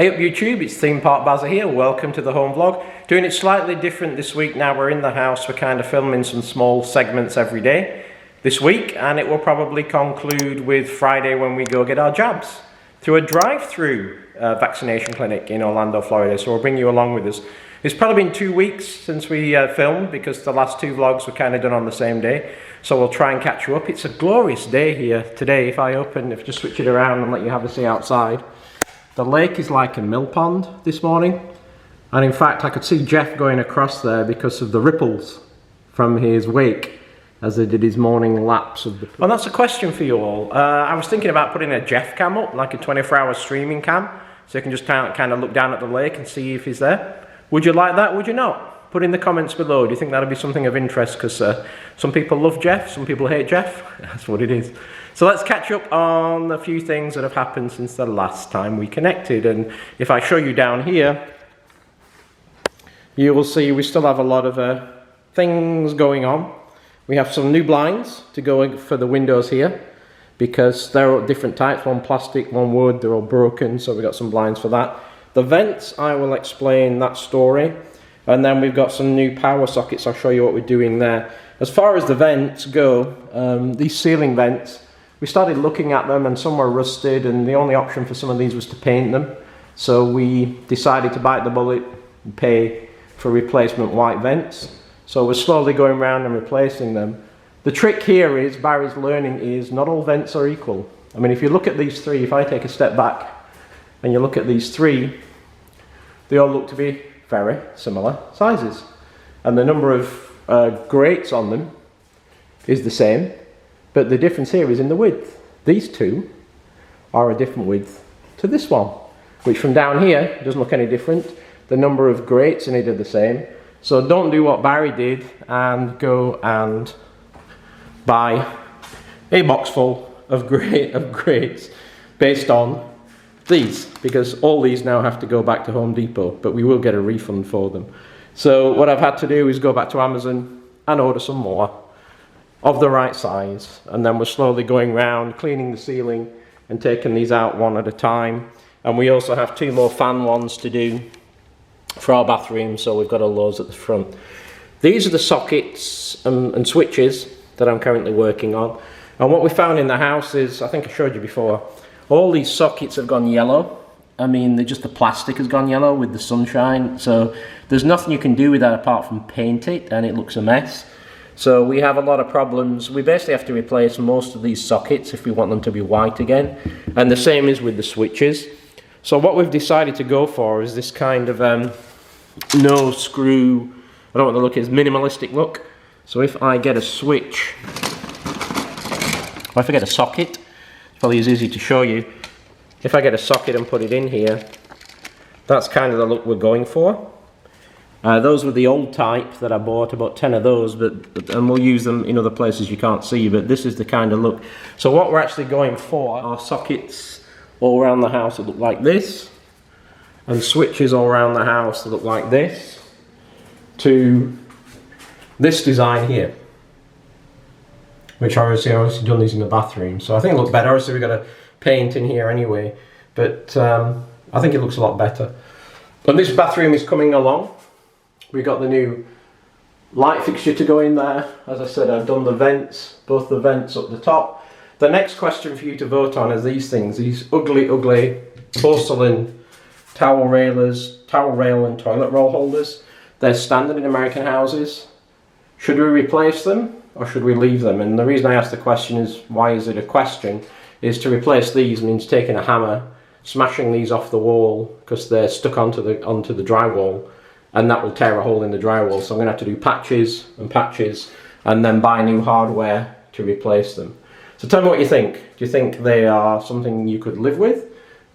Hey up YouTube, it's Theme Park Bazza here, welcome to the home vlog. Doing it slightly different this week. Now we're in the house, we're kind of filming some small segments every day this week, and it will probably conclude with Friday when we go get our jabs through a drive-through vaccination clinic in Orlando, Florida. So we'll bring you along with us. It's probably been 2 weeks since we filmed because the last two vlogs were kind of done on the same day. So we'll try and catch you up. It's a glorious day here today. If I just switch it around and let you have a see outside. The lake is like a mill pond this morning, and in fact I could see Jeff going across there because of the ripples from his wake as he did his morning laps of the... Well, that's a question for you all. I was thinking about putting a Jeff cam up, like a 24-hour streaming cam, so you can just kind of look down at the lake and see if he's there. Would you like that? Would you not? Put in the comments below. Do you think that would be something of interest? Because some people love Jeff, some people hate Jeff. That's what it is. So let's catch up on a few things that have happened since the last time we connected. And if I show you down here, you will see we still have a lot of things going on. We have some new blinds to go for the windows here because they're all different types, one plastic, one wood, they're all broken, so we've got some blinds for that. The vents, I will explain that story. And then we've got some new power sockets, I'll show you what we're doing there. As far as the vents go, these ceiling vents, we started looking at them and some were rusted, and the only option for some of these was to paint them. So we decided to bite the bullet and pay for replacement white vents. So we're slowly going around and replacing them. The trick here is, Barry's learning, is not all vents are equal. I mean, if you look at these three, if I take a step back and you look at these three, they all look to be very similar sizes. And the number of grates on them is the same. But the difference here is in the width. These two are a different width to this one, which from down here doesn't look any different. The number of grates in it are the same. So don't do what Barry did and go and buy a box full of grates based on these, because all these now have to go back to Home Depot, but we will get a refund for them. So what I've had to do is go back to Amazon and order some more of the right size, and then we're slowly going around cleaning the ceiling and taking these out one at a time. And we also have two more fan ones to do for our bathroom, so we've got all those at the front. These are the sockets and switches that I'm currently working on. And what we found in the house is, I think I showed you before, all these sockets have gone yellow. I mean, the plastic has gone yellow with the sunshine, so there's nothing you can do with that apart from paint it, and it looks a mess. So we have a lot of problems. We basically have to replace most of these sockets if we want them to be white again. And the same is with the switches. So what we've decided to go for is this kind of no screw, I don't want to look at minimalistic look. So if I get a switch, or if I get a socket, it's probably as easy to show you. If I get a socket and put it in here, that's kind of the look we're going for. Those were the old type that I bought, about 10 of those, and we'll use them in other places you can't see, but this is the kind of look. So what we're actually going for are sockets all around the house that look like this, and switches all around the house that look like this, to this design here, which I obviously done these in the bathroom. So I think it looks better. Obviously we've got a paint in here anyway, but I think it looks a lot better. And this bathroom is coming along. We got the new light fixture to go in there. As I said, I've done the vents, both the vents up the top. The next question for you to vote on is these things, these ugly, ugly porcelain towel rail and toilet roll holders. They're standard in American houses. Should we replace them or should we leave them? And the reason I ask the question is, why is it a question, is to replace these means taking a hammer, smashing these off the wall because they're stuck onto the drywall, and that will tear a hole in the drywall. So I'm going to have to do patches and then buy new hardware to replace them. So tell me what you think. Do you think they are something you could live with,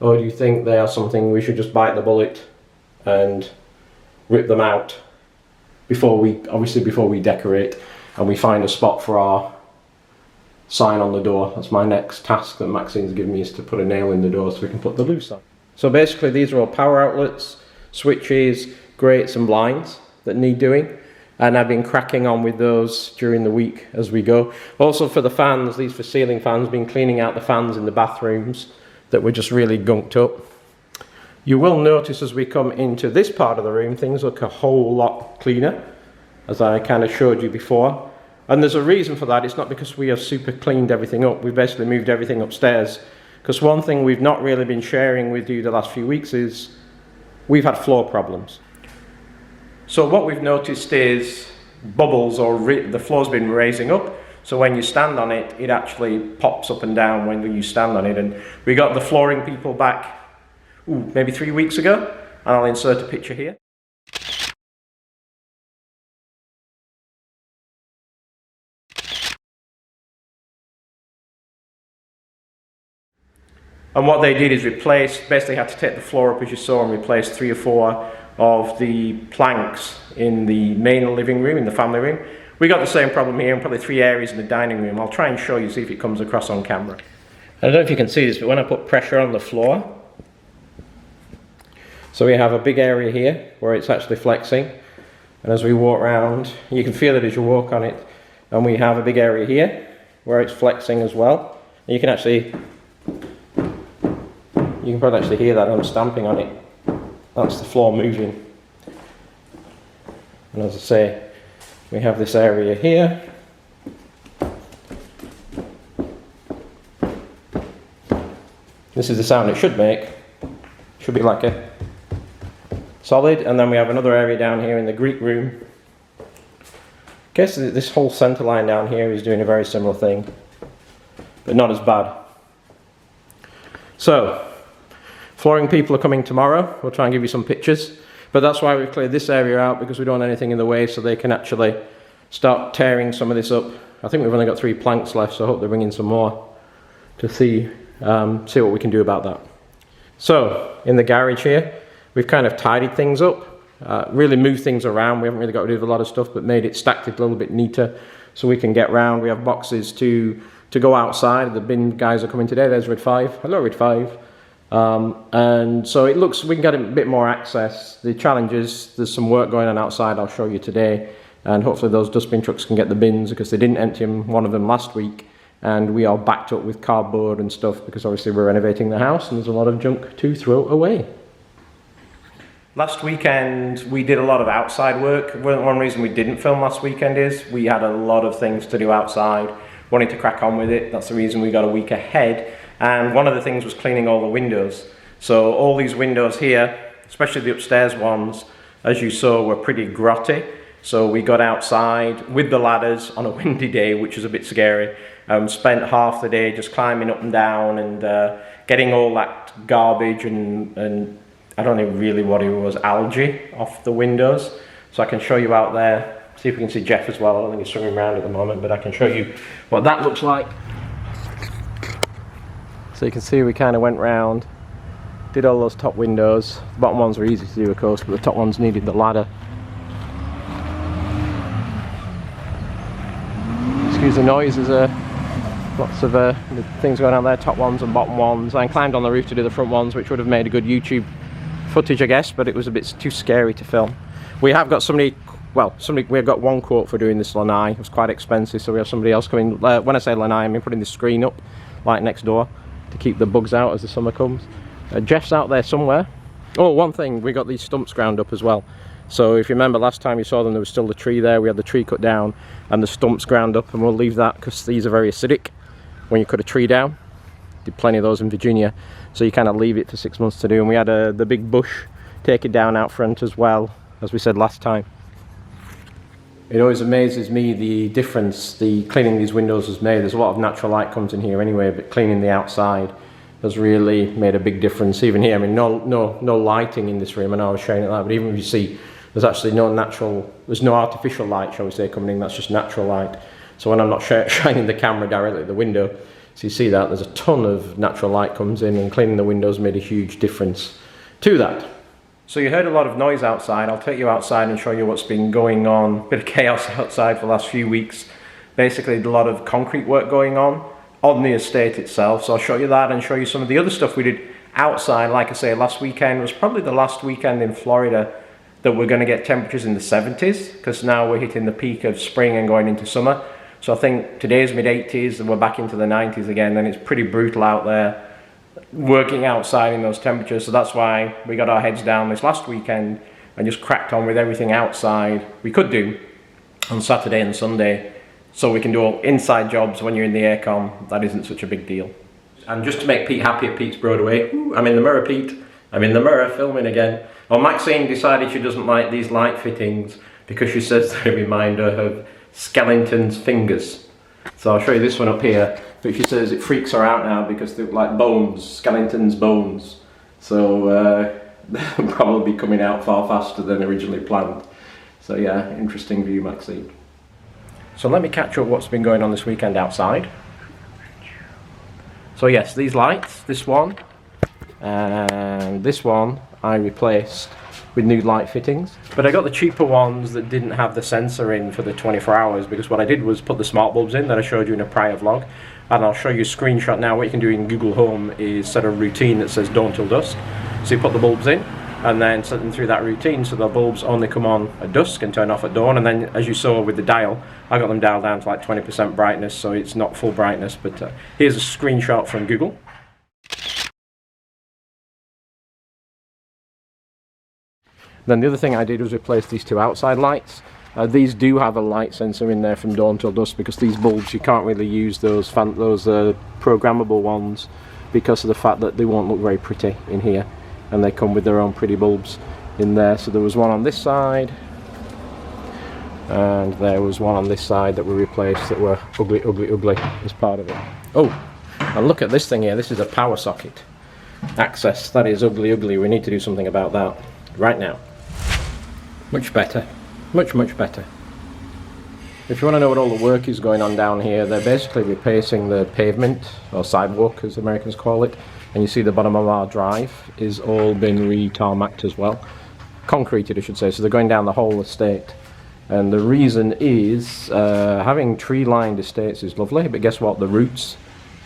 or do you think they are something we should just bite the bullet and rip them out before we decorate and we find a spot for our sign on the door? That's my next task that Maxine's given me, is to put a nail in the door so we can put the loose on. So basically these are all power outlets, switches, grates and blinds that need doing, and I've been cracking on with those during the week as we go. Also for the fans, these for ceiling fans, been cleaning out the fans in the bathrooms that were just really gunked up. You will notice as we come into this part of the room, things look a whole lot cleaner, as I kind of showed you before. And there's a reason for that. It's not because we have super cleaned everything up. We've basically moved everything upstairs. Because one thing we've not really been sharing with you the last few weeks is we've had floor problems. So what we've noticed is bubbles, or the floor's been raising up. So when you stand on it, it actually pops up and down when you stand on it. And we got the flooring people back, maybe 3 weeks ago. And I'll insert a picture here. And what they did is basically had to take the floor up as you saw and replace 3 or 4 of the planks in the main living room, in the family room. We got the same problem here, and probably 3 areas in the dining room. I'll try and show you, see if it comes across on camera. I don't know if you can see this, but when I put pressure on the floor, so we have a big area here where it's actually flexing. And as we walk around, you can feel it as you walk on it. And we have a big area here where it's flexing as well. And you can probably actually hear that I'm stamping on it. That's the floor moving. And as I say, we have this area here. This is the sound it should make. Should be like a solid. And then we have another area down here in the Greek room. I guess this whole center line down here is doing a very similar thing, but not as bad. So, flooring people are coming tomorrow. We'll try and give you some pictures. But that's why we've cleared this area out, because we don't want anything in the way, so they can actually start tearing some of this up. I think we've only got 3 planks left, so I hope they bring in some more to see what we can do about that. So, in the garage here, we've kind of tidied things up, really moved things around. We haven't really got rid of a lot of stuff, but made it stacked it a little bit neater so we can get round. We have boxes to go outside. The bin guys are coming today. There's Red 5. Hello, Red 5. And so it looks, we can get a bit more access. The challenge is there's some work going on outside I'll show you today, and hopefully those dustbin trucks can get the bins, because they didn't empty one of them last week, and we are backed up with cardboard and stuff because obviously we're renovating the house and there's a lot of junk to throw away. Last weekend we did a lot of outside work. One reason we didn't film last weekend is we had a lot of things to do outside, wanted to crack on with it. That's the reason we got a week ahead. And one of the things was cleaning all the windows. So all these windows here, especially the upstairs ones, as you saw, were pretty grotty. So we got outside with the ladders on a windy day, which was a bit scary. Spent half the day just climbing up and down and getting all that garbage and I don't know really what it was, algae off the windows. So I can show you out there. See if we can see Jeff as well. I don't think he's swimming around at the moment, but I can show you what that looks like. So you can see we kind of went round, did all those top windows. The bottom ones were easy to do, of course, but the top ones needed the ladder. Excuse the noise, there's lots of things going on there, top ones and bottom ones. I climbed on the roof to do the front ones, which would have made a good YouTube footage, I guess, but it was a bit too scary to film. We have got we've got 1 quote for doing this lanai. It was quite expensive, so we have somebody else coming. When I say lanai, I mean putting the screen up, like next door, to keep the bugs out as the summer comes. Jeff's out there somewhere. Oh, one thing, we got these stumps ground up as well. So if you remember last time you saw them, there was still the tree there. We had the tree cut down and the stumps ground up, and we'll leave that because these are very acidic when you cut a tree down. Did plenty of those in Virginia, so you kind of leave it for 6 months to do. And we had the big bush taken down out front as well, as we said last time. It always amazes me the difference the cleaning these windows has made. There's a lot of natural light comes in here anyway, but cleaning the outside has really made a big difference. Even here, I mean, no lighting in this room. I know I was showing it that, but even if you see, there's actually there's no artificial light, shall we say, coming in. That's just natural light. So when I'm not shining the camera directly at the window, so you see that there's a ton of natural light comes in, and cleaning the windows made a huge difference to that. So you heard a lot of noise outside. I'll take you outside and show you what's been going on. A bit of chaos outside for the last few weeks. Basically, a lot of concrete work going on the estate itself. So I'll show you that and show you some of the other stuff we did outside. Like I say, last weekend was probably the last weekend in Florida that we're going to get temperatures in the 70s, because now we're hitting the peak of spring and going into summer. So I think today's mid-80s and we're back into the 90s again, and it's pretty brutal out there. working outside in those temperatures, so that's why we got our heads down this last weekend and just cracked on with everything outside we could do on Saturday and Sunday, so we can do all inside jobs when you're in the aircon. That isn't such a big deal. And just to make Pete happy at Pete's Broadway, I'm in the mirror, Pete. I'm in the mirror filming again. Well, Maxine decided she doesn't like these light fittings because she says they remind her of skeleton's fingers. So I'll show you this one up here. But she says it freaks her out now because they look like bones, skeleton's bones. So they'll probably be coming out far faster than originally planned. So yeah, interesting view, Maxine. So let me catch up what's been going on this weekend outside. So yes, these lights, this one and this one I replaced with new light fittings, but I got the cheaper ones that didn't have the sensor in for the 24 hours, because what I did was put the smart bulbs in that I showed you in a prior vlog, and I'll show you a screenshot now. What you can do in Google Home is set a routine that says dawn till dusk. So you put the bulbs in and then set them through that routine so the bulbs only come on at dusk and turn off at dawn, and then as you saw with the dial, I got them dialed down to like 20% brightness, so it's not full brightness. But here's a screenshot from Google. Then the other thing I did was replace these two outside lights. These do have a light sensor in there from dawn till dusk, because these bulbs, you can't really use those programmable ones because of the fact that they won't look very pretty in here, and they come with their own pretty bulbs in there. So there was one on this side and there was one on this side that we replaced that were ugly, ugly, ugly as part of it. Oh, and look at this thing here. This is a power socket access. That is ugly, ugly. We need to do something about that right now. Much better, much, much better. If you want to know what all the work is going on down here, they're basically replacing the pavement, or sidewalk as Americans call it, and you see the bottom of our drive is all been re-tarmacked as well. Concreted, I should say, so they're going down the whole estate. And the reason is, having tree-lined estates is lovely, but guess what? The roots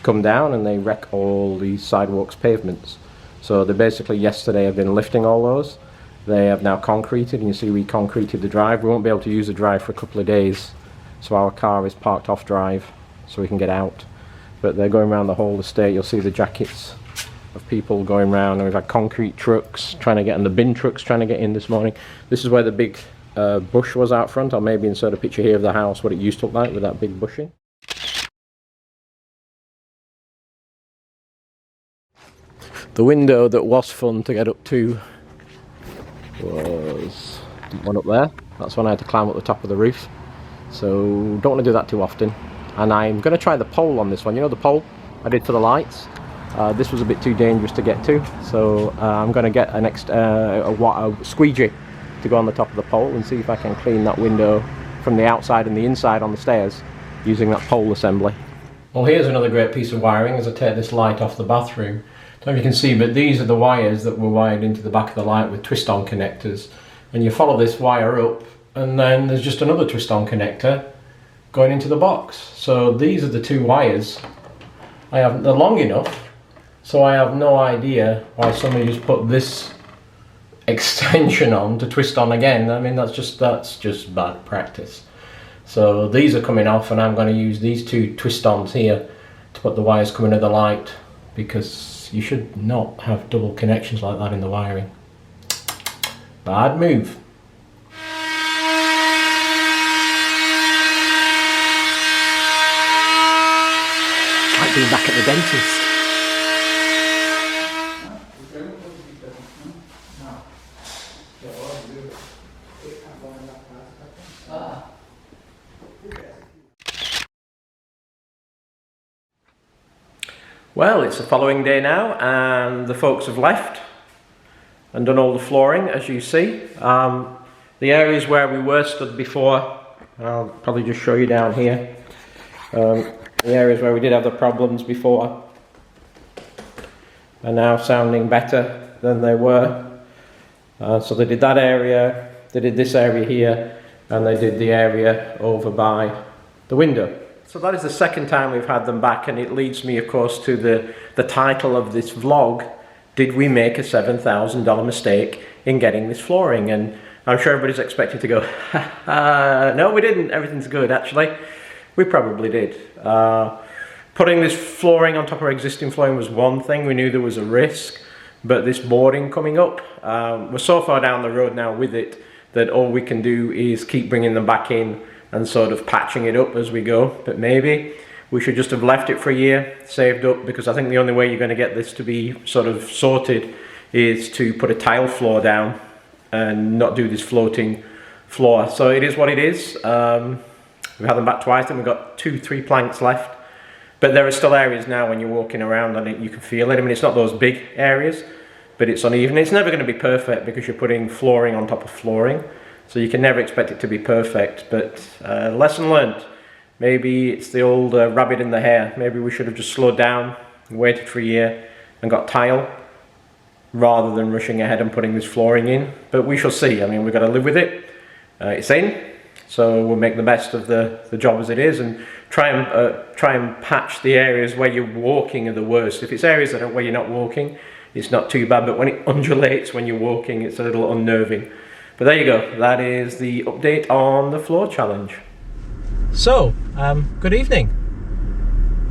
come down and they wreck all these sidewalks, pavements. So they basically, yesterday, have been lifting all those. They have now concreted, and you see we concreted the drive. We won't be able to use the drive for a couple of days, so our car is parked off drive so we can get out. But they're going around the whole estate. You'll see the jackets of people going around, and we've had concrete trucks trying to get in, the bin trucks trying to get in this morning. This is where the big bush was out front. I'll maybe insert a picture here of the house, what it used to look like with that big bush in. The window that was fun to get up to was one up there. That's when I had to climb up the top of the roof, so don't want to do that too often. And I'm going to try the pole on this one. You know the pole I did for the lights? This was a bit too dangerous to get to, so I'm going to get a squeegee to go on the top of the pole and see if I can clean that window from the outside and the inside on the stairs using that pole assembly. Well, here's another great piece of wiring as I take this light off the bathroom. I don't know if you can see, but these are the wires that were wired into the back of the light with twist-on connectors. And you follow this wire up, and then there's just another twist-on connector going into the box. So these are the two wires. They're long enough, so I have no idea why somebody just put this extension on to twist on again. I mean, that's just bad practice. So these are coming off, and I'm going to use these two twist-ons here to put the wires coming to the light, because you should not have double connections like that in the wiring. Bad move. Like being back at the dentist. Well, it's the following day now, and the folks have left and done all the flooring, as you see. The areas where we were stood before, I'll probably just show you down here. The areas where we did have the problems before are now sounding better than they were. So they did that area, they did this area here, and they did the area over by the window. So that is the second time we've had them back, and it leads me, of course, to the title of this vlog, Did We Make a $7,000 Mistake in Getting This Flooring? And I'm sure everybody's expected to go, no we didn't, everything's good. Actually, we probably did. Putting this flooring on top of our existing flooring was one thing. We knew there was a risk, but this boarding coming up, we're so far down the road now with it that all we can do is keep bringing them back in and sort of patching it up as we go. But maybe we should just have left it for a year, saved up, because I think the only way you're going to get this to be sort of sorted is to put a tile floor down and not do this floating floor. So it is what it is. We've had them back twice and we've got 2-3 planks left. But there are still areas now when you're walking around and you can feel it. I mean, it's not those big areas, but it's uneven. It's never going to be perfect because you're putting flooring on top of flooring. So you can never expect it to be perfect, but lesson learned. Maybe it's the old rabbit in the hare. Maybe we should have just slowed down, waited for a year and got tile rather than rushing ahead and putting this flooring in. But we shall see. I mean, we've got to live with it. It's in, so we'll make the best of the job as it is and try and patch the areas where you're walking are the worst. If it's areas that are where you're not walking, it's not too bad, but when it undulates when you're walking, it's a little unnerving. But there you go, that is the update on the floor challenge. So, good evening.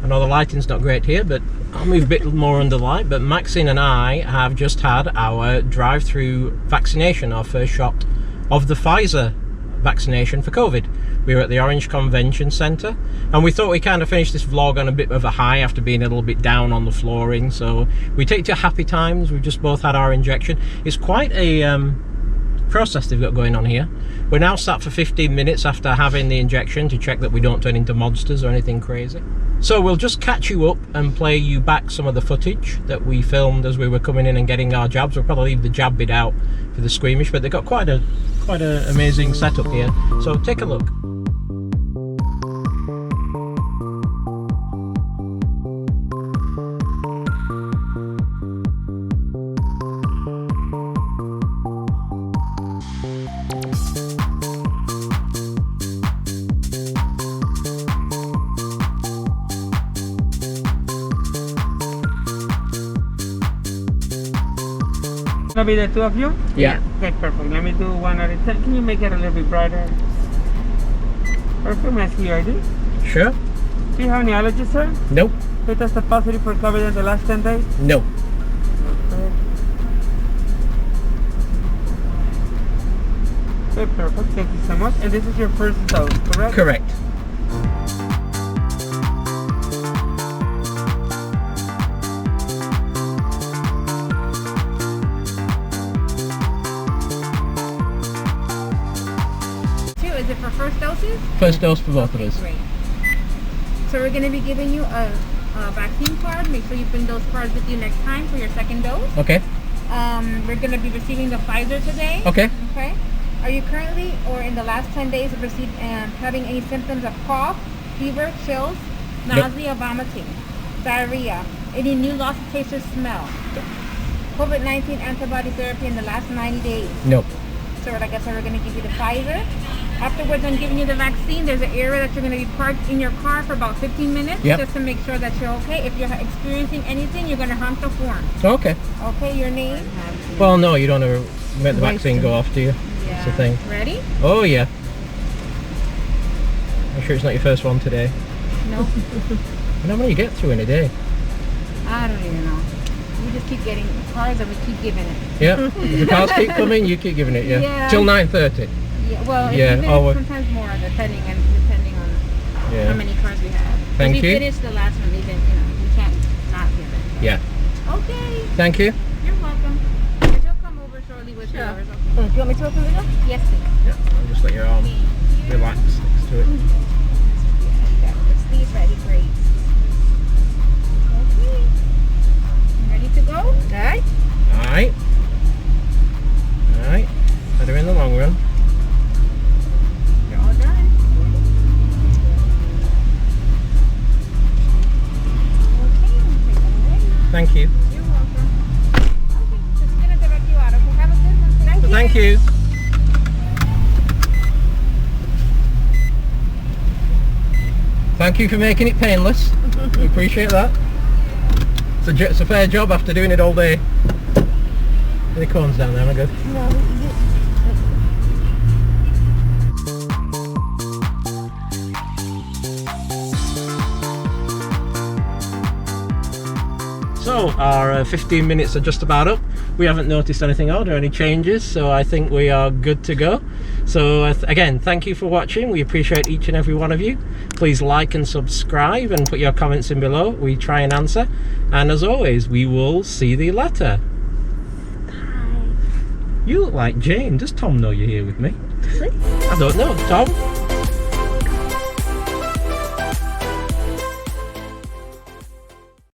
I know the lighting's not great here, but I'll move a bit more under light. But Maxine and I have just had our drive-through vaccination, our first shot of the Pfizer vaccination for COVID. We were at the Orange Convention Centre and we thought we kind of finished this vlog on a bit of a high after being a little bit down on the flooring. So we take it to happy times. We've just both had our injection. It's quite a process they've got going on here. We're now sat for 15 minutes after having the injection to check that we don't turn into monsters or anything crazy. So we'll just catch you up and play you back some of the footage that we filmed as we were coming in and getting our jabs. We'll probably leave the jab bit out for the squeamish, but they've got quite a amazing setup here. So take a look. Gonna be the two of you? Yeah. Okay, perfect. Let me do one at a time. Can you make it a little bit brighter? Perfect. Let's see your ID. Sure. Do you have any allergies, sir? Nope. You tested positive for COVID in the last 10 days? No. Perfect. Okay, perfect. Thank you so much. And this is your first dose, correct? Correct. Is it for first doses? First dose for both of us. Great. So we're going to be giving you a vaccine card. Make sure you bring those cards with you next time for your second dose. Okay. We're going to be receiving the Pfizer today. Okay. Okay. Are you currently or in the last 10 days having any symptoms of cough, fever, chills, nausea, vomiting, diarrhea, any new loss of taste or smell, COVID-19 antibody therapy in the last 90 days? Nope. So like I said, we're going to give you the Pfizer. Afterwards, I'm giving you the vaccine. There's an area that you're going to be parked in your car for about 15 minutes just to make sure that you're okay. If you're experiencing anything, you're going to honk the horn. Okay. Okay, your name? Well, no, you don't ever let the vaccine go off, do you? Yeah. That's the thing. Ready? Oh, yeah. I'm sure it's not your first one today. No. How many you get through in a day? I don't even know. We just keep getting cars and we keep giving it. Yeah. If the cars keep coming, you keep giving it, Yeah. Till 9:30. Yeah, well, sometimes more, depending on how many cars we have. Thank you. We finished the last one, even, we can't not give it. Yeah. Okay. Thank you. You're welcome. She'll come over shortly with yours. Okay. Do you want me to open the door? Yes, please. Yeah, I'll just let your arm relax next to it. Yeah, the sleeve ready, great. Okay. Ready to go? Alright. Alright. Alright. Better in the long run. You're all done. Okay, take it away. Thank you. You're welcome. Okay, just gonna direct you out. Okay, have a good one. Thank you. Thank you for making it painless. We appreciate that. It's a fair job after doing it all day. Any cones down there, am I good? No. So our 15 minutes are just about up. We haven't noticed anything odd or any changes, so I think we are good to go. So again, thank you for watching. We appreciate each and every one of you. Please like and subscribe and put your comments in below. We try and answer. And as always, we will see thee later. Bye. You look like Jane. Does Tom know you're here with me? Really? I don't know. Tom?